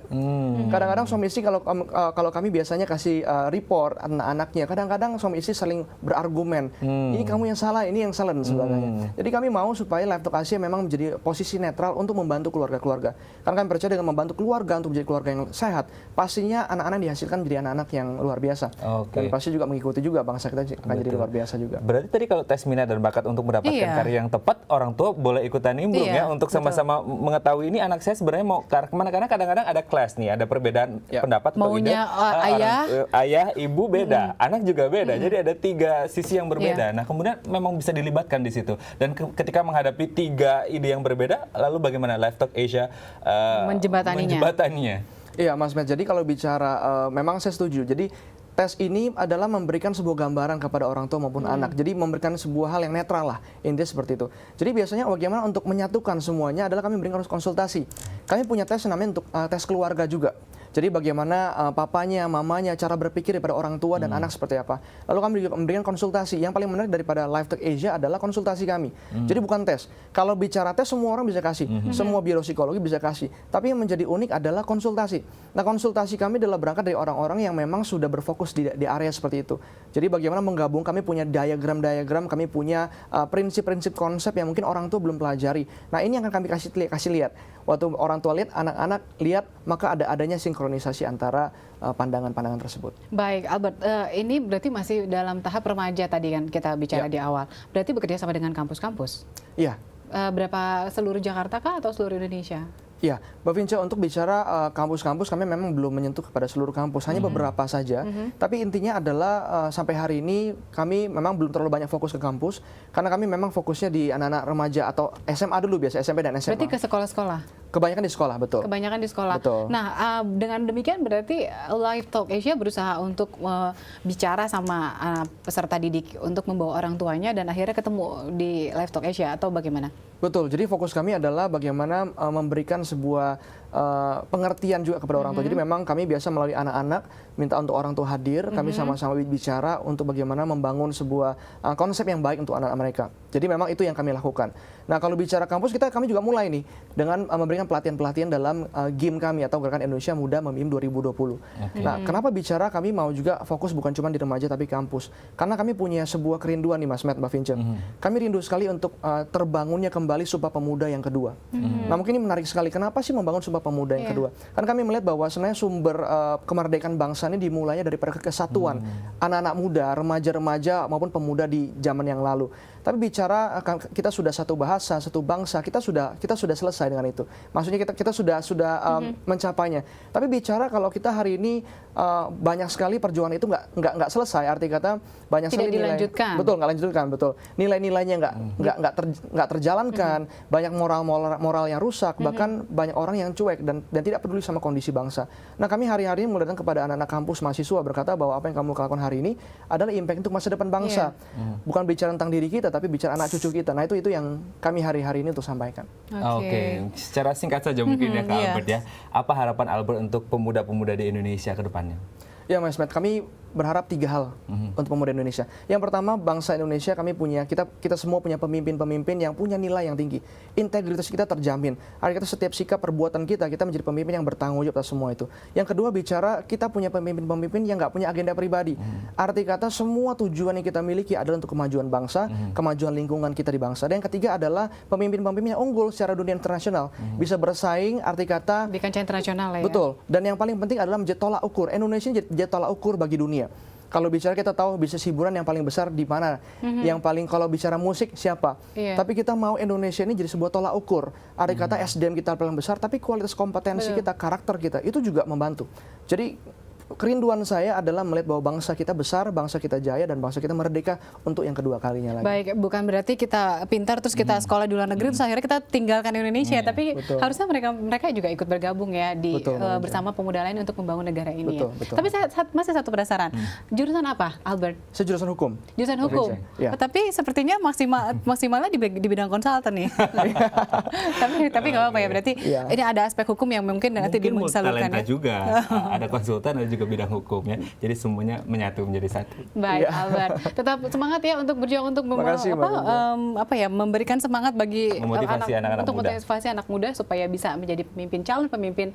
Kadang-kadang suami istri kalau kami biasanya kasih report anak-anaknya, kadang-kadang suami istri saling berargumen. Ini kamu yang salah, ini yang salah, dan sebagainya. Jadi kami mau supaya Live Talk Asia memang menjadi posisi netral untuk membantu keluarga-keluarga. Karena kami percaya dengan membantu keluarga untuk menjadi keluarga yang sehat, pastinya anak-anak dihasilkan menjadi anak-anak yang luar biasa. Dan pasti juga mengikuti juga bangsa kita akan jadi luar biasa juga. Berarti tadi kalau tes minat dan bakat untuk mendapatkan karir yang tepat, orang tua boleh ikutan nimbrung ya untuk sama-sama mengetahui ini anak saya sebenarnya mau ke arah kemana. Karena kadang-kadang ada clash nih, ada perbedaan pendapat atau ide. Ayah, ibu beda, anak juga beda. Jadi ada 3 sisi yang berbeda. Nah kemudian memang bisa dilibatkan di situ. Dan ketika menghadapi 3 ide yang berbeda, lalu bagaimana Live Talk Asia menjembataninya? Iya, Mas Matt. Jadi kalau bicara, memang saya setuju. Jadi tes ini adalah memberikan sebuah gambaran kepada orang tua maupun anak. Jadi memberikan sebuah hal yang netral lah. Intinya seperti itu. Jadi biasanya bagaimana untuk menyatukan semuanya adalah kami berikan konsultasi. Kami punya tes namanya untuk tes keluarga juga. Jadi bagaimana papanya, mamanya, cara berpikir daripada orang tua dan anak seperti apa. Lalu kami juga memberikan konsultasi. Yang paling menarik daripada Live Talk Asia adalah konsultasi kami. Jadi bukan tes. Kalau bicara tes semua orang bisa kasih. Semua biro psikologi bisa kasih. Tapi yang menjadi unik adalah konsultasi. Nah konsultasi kami adalah berangkat dari orang-orang yang memang sudah berfokus di area seperti itu. Jadi bagaimana menggabung, kami punya diagram-diagram, kami punya prinsip-prinsip konsep yang mungkin orang tua belum pelajari. Nah ini yang akan kami kasih lihat. Waktu orang tua lihat, anak-anak lihat, maka adanya sinkronisasi. sinkronisasi antara pandangan-pandangan tersebut. Baik, Albert, ini berarti masih dalam tahap remaja tadi kan kita bicara di awal. Berarti bekerja sama dengan kampus-kampus? Iya. Berapa, seluruh Jakarta kah atau seluruh Indonesia? Ya, Mbak Vinca, untuk bicara kampus-kampus kami memang belum menyentuh kepada seluruh kampus, hanya beberapa saja. Tapi intinya adalah sampai hari ini kami memang belum terlalu banyak fokus ke kampus, karena kami memang fokusnya di anak-anak remaja atau SMA dulu biasa, SMP dan SMA. Berarti ke sekolah-sekolah? Kebanyakan di sekolah, betul. Kebanyakan di sekolah. Betul. Nah, dengan demikian berarti Live Talk Asia berusaha untuk bicara sama peserta didik untuk membawa orang tuanya dan akhirnya ketemu di Live Talk Asia atau bagaimana? Betul, jadi fokus kami adalah bagaimana memberikan sebuah pengertian juga kepada orang tua. Jadi memang kami biasa melalui anak-anak minta untuk orang tua hadir, kami sama-sama bicara untuk bagaimana membangun sebuah konsep yang baik untuk anak-anak mereka. Jadi memang itu yang kami lakukan. Nah, kalau bicara kampus, kami juga mulai nih dengan memberikan pelatihan-pelatihan dalam GIM kami atau Gerakan Indonesia Muda Memim 2020. Nah, kenapa bicara kami mau juga fokus bukan cuma di remaja tapi kampus? Karena kami punya sebuah kerinduan nih Mas Matt, Mbak Vinca. Kami rindu sekali untuk terbangunnya kembali Sumpah Pemuda yang kedua. Nah, mungkin ini menarik sekali. Kenapa sih membangun Sumpah Pemuda yang kedua? Kan kami melihat bahwa sebenarnya sumber kemerdekaan bangsa ini dimulainya dari kesatuan anak-anak muda, remaja-remaja maupun pemuda di zaman yang lalu. Tapi bicara kita sudah satu bahasa, satu bangsa, kita sudah selesai dengan itu. Maksudnya kita sudah mencapainya. Tapi bicara kalau kita hari ini banyak sekali perjuangan itu nggak selesai. Arti kata banyak sekali nilai, betul nggak lanjutkan, betul. Nilai-nilainya nggak terjalankan, banyak moral yang rusak, bahkan banyak orang yang cuek dan tidak peduli sama kondisi bangsa. Nah, kami hari-hari ini mulai datang kepada anak-anak kampus mahasiswa berkata bahwa apa yang kamu lakukan hari ini adalah impact untuk masa depan bangsa. Bukan bicara tentang diri kita, tapi bicara anak cucu kita. Nah, itu yang kami hari-hari ini untuk sampaikan. Oke. Secara singkat saja mungkin ya Kak Albert ya. Apa harapan Albert untuk pemuda-pemuda di Indonesia ke depannya? Ya Mas Matt, kami berharap 3 hal untuk pemuda Indonesia. Yang pertama, bangsa Indonesia kita semua punya pemimpin-pemimpin yang punya nilai yang tinggi. Integritas kita terjamin. Artinya setiap sikap perbuatan kita menjadi pemimpin yang bertanggung jawab atas semua itu. Yang kedua, bicara kita punya pemimpin-pemimpin yang nggak punya agenda pribadi. Arti kata semua tujuan yang kita miliki adalah untuk kemajuan bangsa, kemajuan lingkungan kita di bangsa. Dan yang ketiga adalah pemimpin-pemimpin yang unggul secara dunia internasional. Bisa bersaing, arti kata di kancah internasional ya. Betul. Dan yang paling penting adalah menjadi tolak ukur. Indonesia jadi tolak ukur bagi dunia. Kalau bicara kita tahu bisnis hiburan yang paling besar di mana, yang paling kalau bicara musik siapa. Tapi kita mau Indonesia ini jadi sebuah tolak ukur. Ada kata SDM kita paling besar, tapi kualitas kompetensi kita, karakter kita itu juga membantu. Jadi kerinduan saya adalah melihat bahwa bangsa kita besar, bangsa kita jaya, dan bangsa kita merdeka untuk yang kedua kalinya lagi. Baik, bukan berarti kita pintar terus kita sekolah di luar negeri terus akhirnya kita tinggalkan Indonesia, tapi harusnya mereka juga ikut bergabung ya di bersama pemuda lain untuk membangun negara ini. Tapi saya masih satu penasaran, jurusan apa, Albert? Saya jurusan hukum. Jurusan hukum. Tapi sepertinya maksimalnya di bidang konsultan nih. tapi nggak apa-apa ya, berarti ini ada aspek hukum yang mungkin nanti disalurkan ya. Juga ada konsultan, ada juga bidang hukum ya. Jadi semuanya menyatu menjadi satu. Baik, Albert. Tetap semangat ya untuk berjuang untuk memberikan semangat bagi motivasi anak muda supaya bisa menjadi calon pemimpin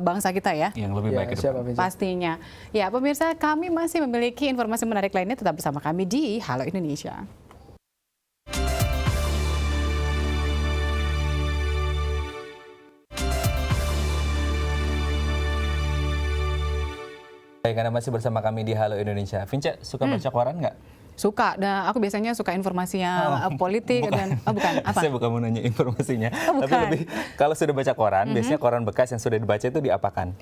bangsa kita ya. Yang lebih baik ke depan. Pastinya. Ya, pemirsa, kami masih memiliki informasi menarik lainnya, tetap bersama kami di Halo Indonesia. Baik, Anda masih bersama kami di Halo Indonesia. Vinca, suka baca koran nggak? Suka, nah aku biasanya suka informasinya politik dan bukan apa? Saya bukan mau nanya informasinya, tapi lebih kalau sudah baca koran, biasanya koran bekas yang sudah dibaca itu diapakan?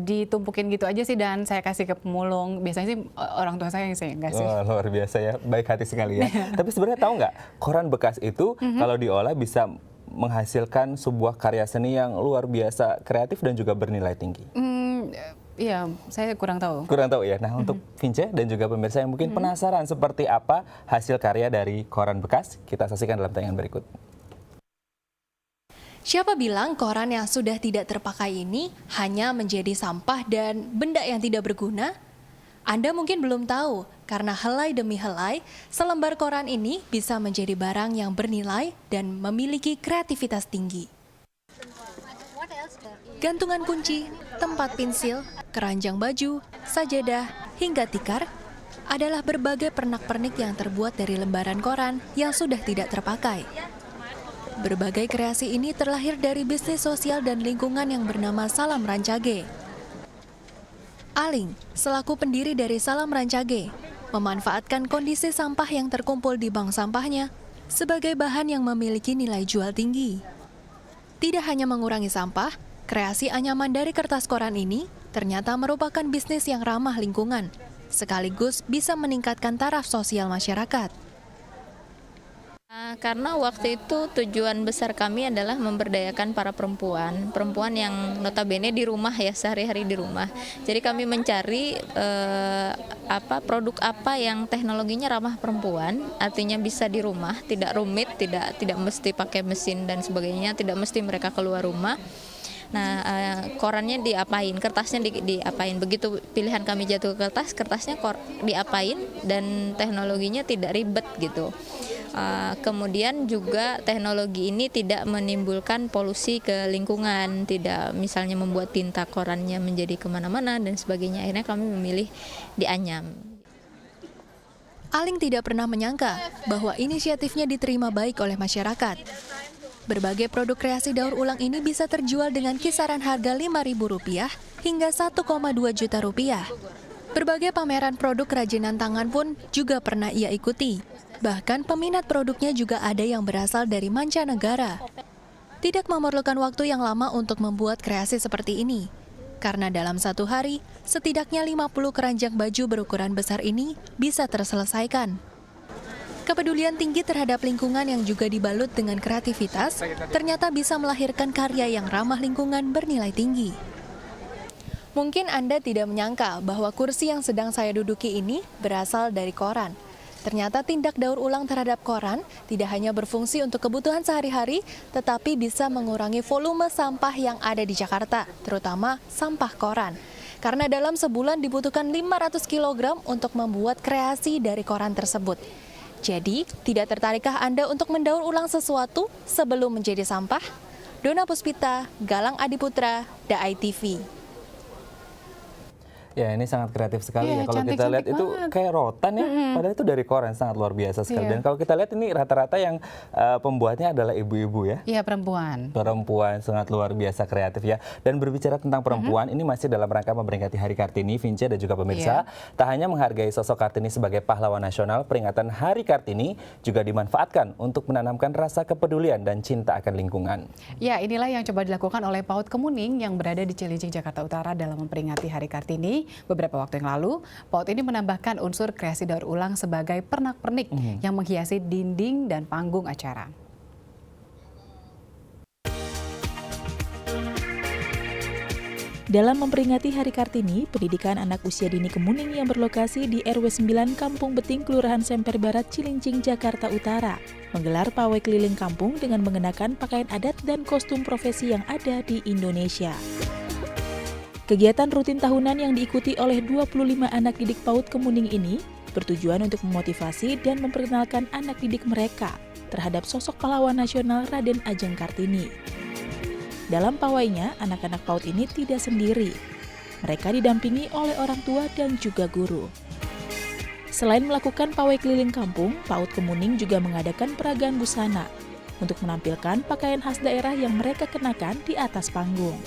Ditumpukin gitu aja sih dan saya kasih ke pemulung. Biasanya sih orang tua saya yang saya kasih. Luar biasa ya, baik hati sekali ya. Tapi sebenarnya tahu nggak, koran bekas itu kalau diolah bisa menghasilkan sebuah karya seni yang luar biasa kreatif dan juga bernilai tinggi. Iya, saya kurang tahu. Kurang tahu ya. Nah, untuk Vinca dan juga pemirsa yang mungkin penasaran seperti apa hasil karya dari koran bekas, kita saksikan dalam tayangan berikut. Siapa bilang koran yang sudah tidak terpakai ini hanya menjadi sampah dan benda yang tidak berguna? Anda mungkin belum tahu, karena helai demi helai, selembar koran ini bisa menjadi barang yang bernilai dan memiliki kreativitas tinggi. Gantungan kunci, tempat pensil, keranjang baju, sajadah, hingga tikar adalah berbagai pernak-pernik yang terbuat dari lembaran koran yang sudah tidak terpakai. Berbagai kreasi ini terlahir dari bisnis sosial dan lingkungan yang bernama Salam Rancage. Aling, selaku pendiri dari Salam Rancage, memanfaatkan kondisi sampah yang terkumpul di bank sampahnya sebagai bahan yang memiliki nilai jual tinggi. Tidak hanya mengurangi sampah, kreasi anyaman dari kertas koran ini ternyata merupakan bisnis yang ramah lingkungan, sekaligus bisa meningkatkan taraf sosial masyarakat. Karena waktu itu tujuan besar kami adalah memberdayakan para perempuan yang notabene di rumah ya, sehari-hari di rumah. Jadi kami mencari produk apa yang teknologinya ramah perempuan, artinya bisa di rumah, tidak rumit, tidak mesti pakai mesin dan sebagainya, tidak mesti mereka keluar rumah. Nah, korannya diapain, kertasnya diapain. Begitu pilihan kami jatuh ke kertasnya diapain dan teknologinya tidak ribet gitu. Kemudian juga teknologi ini tidak menimbulkan polusi ke lingkungan, tidak misalnya membuat tinta korannya menjadi kemana-mana dan sebagainya. Akhirnya kami memilih dianyam. Aling tidak pernah menyangka bahwa inisiatifnya diterima baik oleh masyarakat. Berbagai produk kreasi daur ulang ini bisa terjual dengan kisaran harga Rp5.000 hingga Rp1,2 juta. Berbagai pameran produk kerajinan tangan pun juga pernah ia ikuti. Bahkan peminat produknya juga ada yang berasal dari mancanegara. Tidak memerlukan waktu yang lama untuk membuat kreasi seperti ini. Karena dalam satu hari, setidaknya 50 keranjang baju berukuran besar ini bisa terselesaikan. Kepedulian tinggi terhadap lingkungan yang juga dibalut dengan kreativitas, ternyata bisa melahirkan karya yang ramah lingkungan bernilai tinggi. Mungkin Anda tidak menyangka bahwa kursi yang sedang saya duduki ini berasal dari koran. Ternyata tindak daur ulang terhadap koran tidak hanya berfungsi untuk kebutuhan sehari-hari, tetapi bisa mengurangi volume sampah yang ada di Jakarta, terutama sampah koran. Karena dalam sebulan dibutuhkan 500 kg untuk membuat kreasi dari koran tersebut. Jadi, tidak tertarikkah Anda untuk mendaur ulang sesuatu sebelum menjadi sampah? Dona Puspita, Galang Adiputra, DAI TV. Ya, ini sangat kreatif sekali ya. Kalau kita lihat itu kayak rotan ya, padahal itu dari koran, sangat luar biasa sekali. Dan kalau kita lihat ini rata-rata yang pembuatnya adalah ibu-ibu ya. Iya, perempuan. Perempuan, sangat luar biasa kreatif ya. Dan berbicara tentang perempuan, ini masih dalam rangka memperingati Hari Kartini, Vince dan juga pemirsa. Tak hanya menghargai sosok Kartini sebagai pahlawan nasional, peringatan Hari Kartini juga dimanfaatkan untuk menanamkan rasa kepedulian dan cinta akan lingkungan. Ya, inilah yang coba dilakukan oleh PAUD Kemuning yang berada di Cilincing, Jakarta Utara dalam memperingati Hari Kartini. Beberapa waktu yang lalu, PAUD ini menambahkan unsur kreasi daur ulang sebagai pernak-pernik yang menghiasi dinding dan panggung acara. Dalam memperingati Hari Kartini, pendidikan anak usia dini Kemuning yang berlokasi di RW 9 Kampung Beting, Kelurahan Semper Barat, Cilincing, Jakarta Utara, menggelar pawai keliling kampung dengan mengenakan pakaian adat dan kostum profesi yang ada di Indonesia. Kegiatan rutin tahunan yang diikuti oleh 25 anak didik PAUD Kemuning ini bertujuan untuk memotivasi dan memperkenalkan anak didik mereka terhadap sosok pahlawan nasional Raden Ajeng Kartini. Dalam pawainya, anak-anak PAUD ini tidak sendiri. Mereka didampingi oleh orang tua dan juga guru. Selain melakukan pawai keliling kampung, PAUD Kemuning juga mengadakan peragaan busana untuk menampilkan pakaian khas daerah yang mereka kenakan di atas panggung.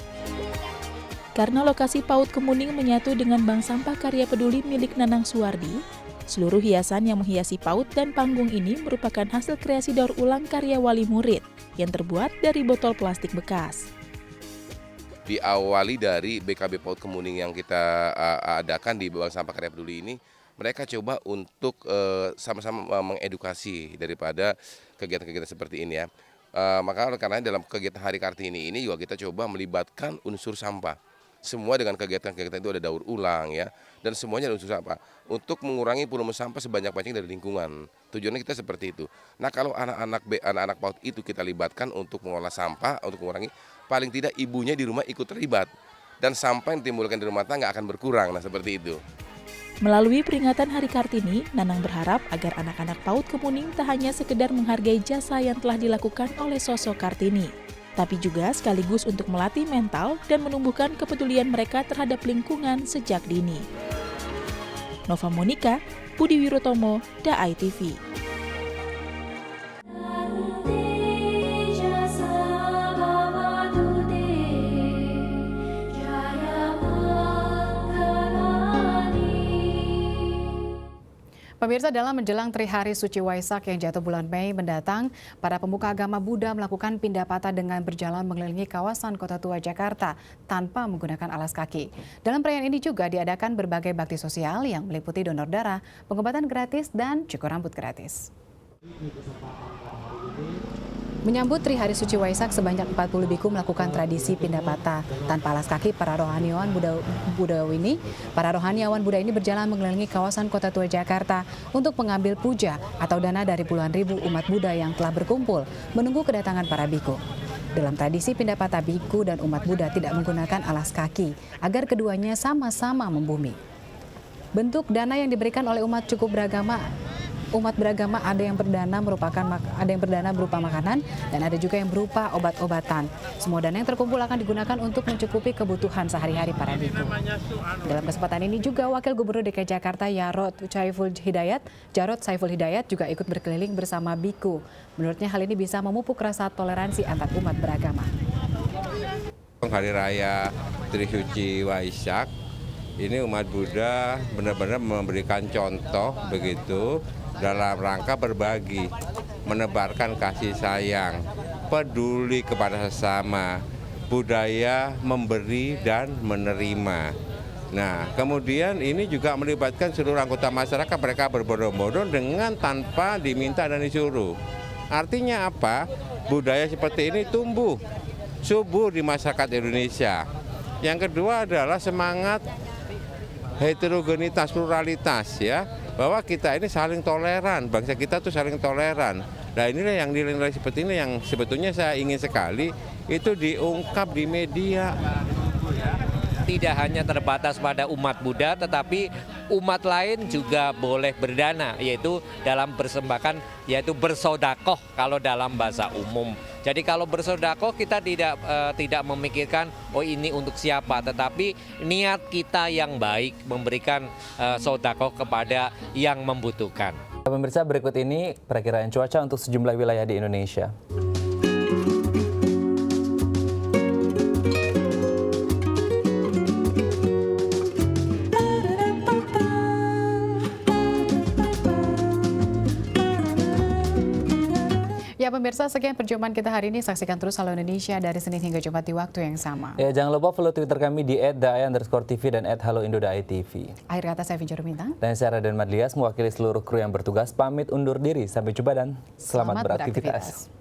Karena lokasi PAUD Kemuning menyatu dengan bank sampah karya peduli milik Nanang Suwardi, seluruh hiasan yang menghiasi PAUD dan panggung ini merupakan hasil kreasi daur ulang karya wali murid yang terbuat dari botol plastik bekas. Diawali dari BKB PAUD Kemuning yang kita adakan di bank sampah karya peduli ini, mereka coba untuk sama-sama mengedukasi daripada kegiatan-kegiatan seperti ini ya. Maka karena dalam kegiatan Hari Kartini ini juga kita coba melibatkan unsur sampah. Semua dengan kegiatan-kegiatan itu ada daur ulang ya, dan semuanya ada unsur sampah untuk mengurangi volume sampah sebanyak-banyaknya dari lingkungan. Tujuannya kita seperti itu. Nah, kalau anak-anak PAUD itu kita libatkan untuk mengolah sampah, untuk mengurangi, paling tidak ibunya di rumah ikut terlibat dan sampah yang ditimbulkan di rumah tangga akan berkurang. Nah, seperti itu. Melalui peringatan Hari Kartini, Nanang berharap agar anak-anak PAUD Kemuning tak hanya sekedar menghargai jasa yang telah dilakukan oleh sosok Kartini, tapi juga sekaligus untuk melatih mental dan menumbuhkan kepedulian mereka terhadap lingkungan sejak dini. Nova Monika, Budi Wirotomo, DAI TV. Pemirsa, dalam menjelang Trihari Suci Waisak yang jatuh bulan Mei mendatang, para pemuka agama Buddha melakukan pindah patah dengan berjalan mengelilingi kawasan Kota Tua Jakarta tanpa menggunakan alas kaki. Dalam perayaan ini juga diadakan berbagai bakti sosial yang meliputi donor darah, pengobatan gratis, dan cukur rambut gratis. Menyambut Trihari Suci Waisak, sebanyak 40 biku melakukan tradisi pindah patah tanpa alas kaki. Para rohaniawan Buddha ini berjalan mengelilingi kawasan Kota Tua Jakarta untuk mengambil puja atau dana dari puluhan ribu umat Buddha yang telah berkumpul menunggu kedatangan para biku. Dalam tradisi pindah patah, biku dan umat Buddha tidak menggunakan alas kaki agar keduanya sama-sama membumi. Bentuk dana yang diberikan oleh umat cukup beragama. Umat beragama ada yang berdana berupa makanan dan ada juga yang berupa obat-obatan. Semua dana yang terkumpul akan digunakan untuk mencukupi kebutuhan sehari-hari para biku. Dalam kesempatan ini juga Wakil Gubernur DKI Jakarta Jarod Saiful Hidayat juga ikut berkeliling bersama biku. Menurutnya hal ini bisa memupuk rasa toleransi antar umat beragama. Hari Raya Trisuci Waisak ini umat Buddha benar-benar memberikan contoh begitu dalam rangka berbagi, menebarkan kasih sayang, peduli kepada sesama, budaya memberi dan menerima. Nah, kemudian ini juga melibatkan seluruh anggota masyarakat, mereka berbondong-bondong dengan tanpa diminta dan disuruh. Artinya apa? Budaya seperti ini tumbuh, subur di masyarakat Indonesia. Yang kedua adalah semangat heterogenitas, pluralitas, ya, bahwa kita ini saling toleran, bangsa kita tuh saling toleran. Nah, inilah yang nilai-nilai seperti ini yang sebetulnya saya ingin sekali itu diungkap di media. Tidak hanya terbatas pada umat Buddha, tetapi umat lain juga boleh berdana, yaitu dalam persembahan, yaitu bersodakoh kalau dalam bahasa umum. Jadi kalau bersodakoh kita tidak memikirkan oh ini untuk siapa, tetapi niat kita yang baik memberikan sodakoh kepada yang membutuhkan. Pemirsa, berikut ini perakiraan cuaca untuk sejumlah wilayah di Indonesia. Ya pemirsa, sekian perjumpaan kita hari ini. Saksikan terus Halo Indonesia dari Senin hingga Jumat di waktu yang sama. Ya, jangan lupa follow Twitter kami di @dae_tv dan @haloindo.tv. Akhir kata saya Vinci Rumintang. Dan saya Raden Madlias mewakili seluruh kru yang bertugas pamit undur diri. Sampai jumpa dan selamat beraktivitas.